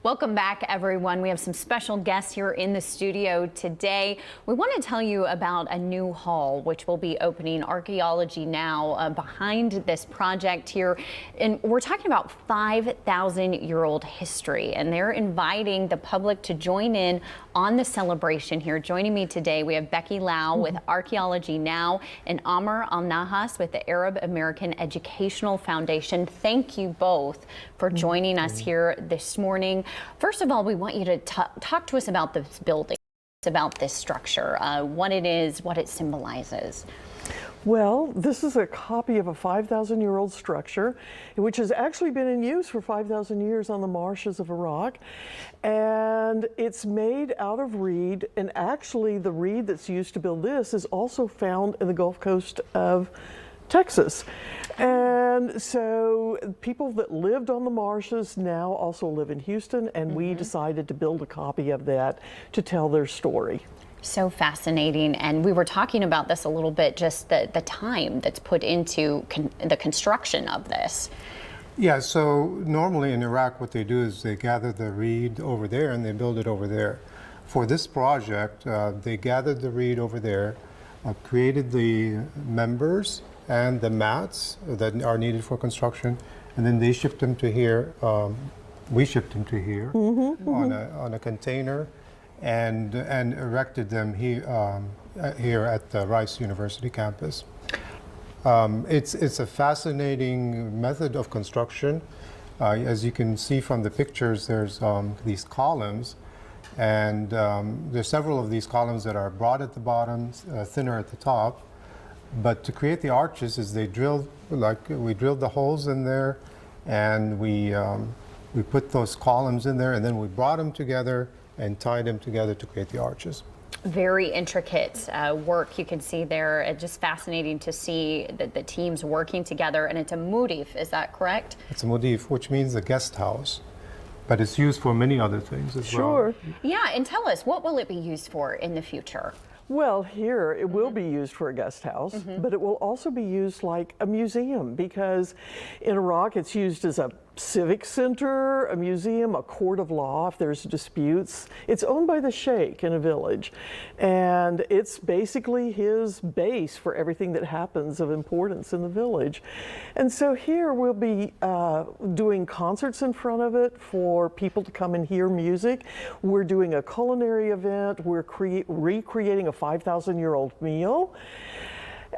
Welcome back, everyone. We have some special guests here in the studio today. We want to tell you about a new hall which will be opening, Archaeology Now, behind this project here. And we're talking about 5,000-year-old history, and they're inviting the public to join in on the celebration here. Joining me today, we have Becky Lau with Archaeology Now and Amr Al-Nahas with the Arab American Educational Foundation. Thank you both for joining us here this morning. First of all, we want you to talk to us about this building, about this structure, what it is, what it symbolizes. Well, this is a copy of a 5,000-year-old structure, which has actually been in use for 5,000 years on the marshes of Iraq. And it's made out of reed, and actually the reed that's used to build this is also found in the Gulf Coast of Texas. And so people that lived on the marshes now also live in Houston, and we decided to build a copy of that to tell their story. So fascinating. And we were talking about this a little bit, just the time that's put into the construction of this. Yeah, so normally in Iraq what they do is they gather the reed over there and they build it over there. For this project, they gathered the reed over there, created the members and the mats that are needed for construction, and then they shipped them to here. We shipped them to here on a container, and erected them here here at the Rice University campus. It's a fascinating method of construction. As you can see from the pictures, there's these columns, and there's several of these columns that are broad at the bottom, thinner at the top. But to create the arches, is they drilled, we drilled the holes in there, and we put those columns in there, and then we brought them together and tied them together to create the arches. Very intricate work you can see there. It's just fascinating to see the teams working together. And it's a Mudhif, is that correct? It's a Mudhif, which means a guest house, but it's used for many other things as well. Sure. Yeah, and tell us, what will it be used for in the future? Well, here it will be used for a guest house, but it will also be used like a museum, because in Iraq it's used as a civic center, a museum, a court of law if there's disputes. It's owned by the sheikh in a village, and it's basically his base for everything that happens of importance in the village. And so here we'll be doing concerts in front of it for people to come and hear music. We're doing a culinary event. We're recreating a 5,000-year-old meal.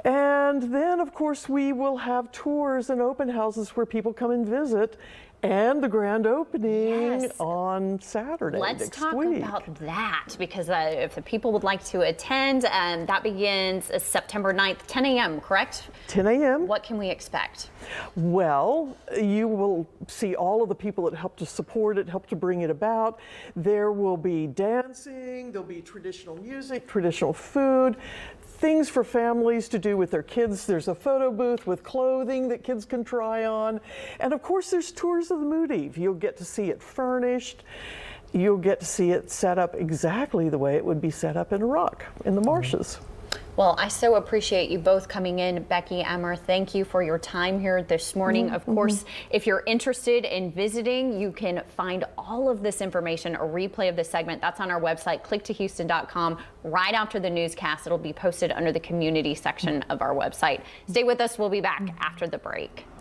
And then, of course, we will have tours and open houses where people come and visit, and the grand opening on Saturday next week. Let's talk about that, because if the people would like to attend, that begins September 9th, 10 a.m., correct? 10 a.m. What can we expect? Well, you will see all of the people that helped to support it, helped to bring it about. There will be dancing, there'll be traditional music, traditional food, things for families to do with their kids. There's a photo booth with clothing that kids can try on. And of course, there's tours of the Mudhif. You'll get to see it furnished. You'll get to see it set up exactly the way it would be set up in Iraq, in the marshes. Well, I so appreciate you both coming in. Becky, Amr, thank you for your time here this morning. Of course, if you're interested in visiting, you can find all of this information, a replay of this segment. That's on our website, clicktohouston.com. Right after the newscast, it'll be posted under the community section of our website. Stay with us. We'll be back after the break.